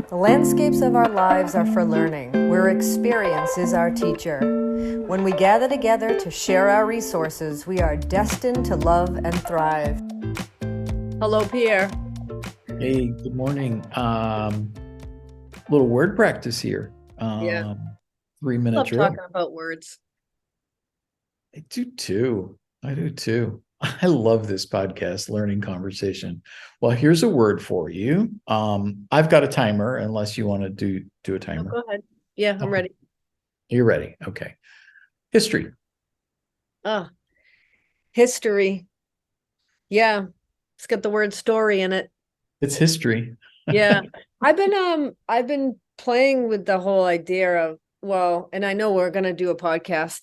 The landscapes of our lives are for learning, where experience is our teacher. When we gather together to share our resources, we are destined to love and thrive. Hello, Pierre. Hey, good morning. Little word practice here. Yeah. 3 minute Love drill. talking about words. I do too. I do too. I love this podcast, Learning Conversation. Well, here's a word for you. I've got a timer, unless you want to do a Oh, timer. go ahead. Yeah, I'm Okay. ready. You're ready. Okay. History. Ah, history. Yeah, it's got the word story in it. It's history. Yeah. I've been playing with the whole idea of, well, and I know we're going to do a podcast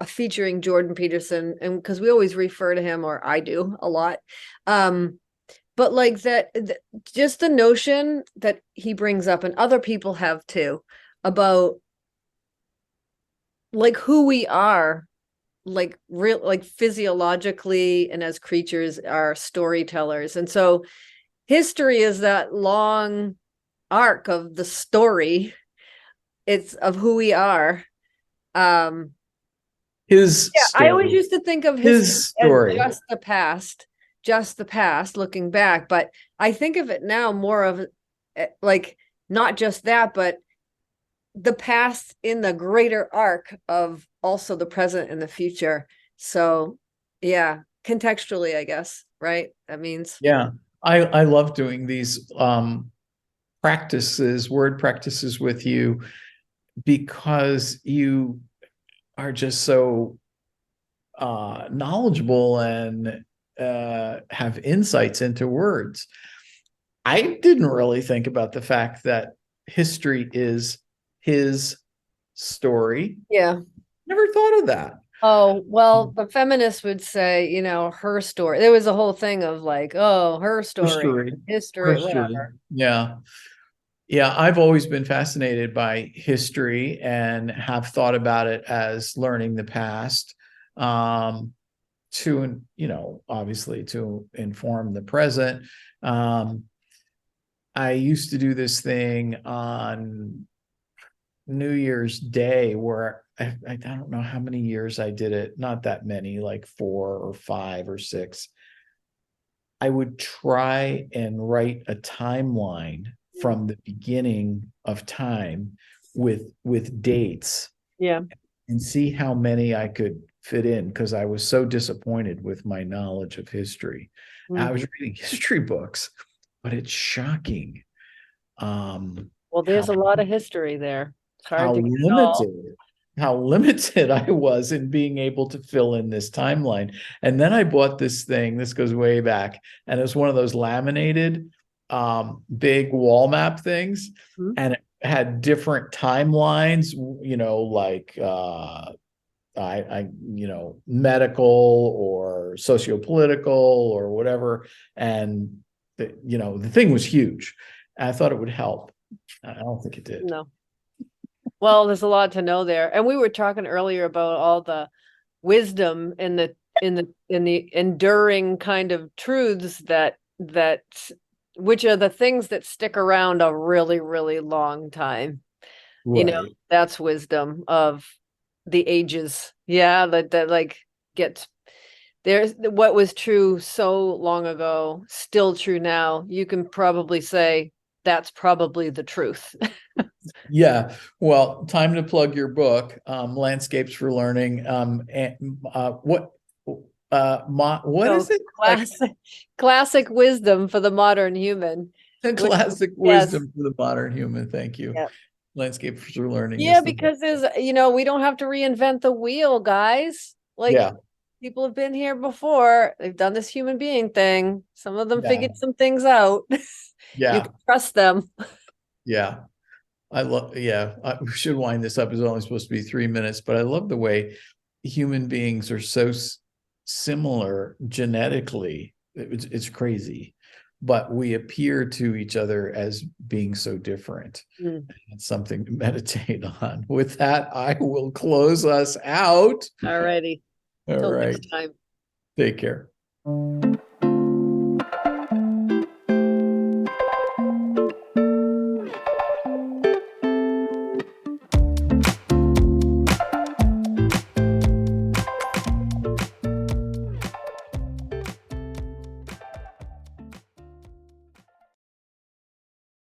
featuring Jordan Peterson, and because we always refer to him, or I do a lot. But like that, just the notion that he brings up, and other people have too, about like who we are, like real, like physiologically and as creatures are storytellers. And so history is that long arc of the story. It's of who we are. His Yeah, I always story. used to think of history His as story. just the past, looking back. But I think of it now more of like not just that, but the past in the greater arc of also the present and the future. So yeah, contextually, I guess, right? That means Yeah. I love doing these practices, word practices with you, because you are just so knowledgeable and have insights into words. I didn't really think about the fact that history is his story. yeah. Never thought of that. Oh, well, the feminists would say, her story. There was a whole thing of like, oh, her story, History. history, History. whatever. Yeah. Yeah, I've always been fascinated by history and have thought about it as learning the past, to, obviously to inform the present. Um, I used to do this thing on New Year's Day where I don't know how many years I did it, not that many, like 4 or 5 or 6. I would try and write a timeline from the beginning of time with dates Yeah. and see how many I could fit in, because I was so disappointed with my knowledge of history. I was reading history books, but it's shocking Well, how there's a lot of history there. It's hard how to get it all. limited I was in being able to fill in this timeline. And then I bought this thing, this goes way back, and it was one of those laminated big wall map things. Mhm. And it had different timelines, like medical or sociopolitical or whatever. And the thing was huge. I thought it would help. I don't think it did. No. Well, there's a lot to know there. And we were talking earlier about all the wisdom and the enduring kind of truths that which are the things that stick around a really, really long time. Right. That's wisdom of the ages. Yeah, that like gets there's what was true so long ago, still true now. You can probably say that's probably the truth. Yeah. Well, time to plug your book, Landscapes for Learning. And what So is it? Like classic wisdom for the modern human. Which, classic yes. wisdom for the modern human. Thank you. Yeah. Landscapes for Learning Yeah, is the book. because we don't have to reinvent the wheel, guys. Like Yeah. people have been here before. They've done this human being thing. Some of them Yeah. figured some things out. You Yeah. can trust them. Yeah. We should wind this up. It's only supposed to be 3 minutes, but I love the way human beings are so similar genetically. It's crazy, but we appear to each other as being so different. Mm. It's something to meditate on. With that, I will close us out. All righty. All Till right. next time. Take care.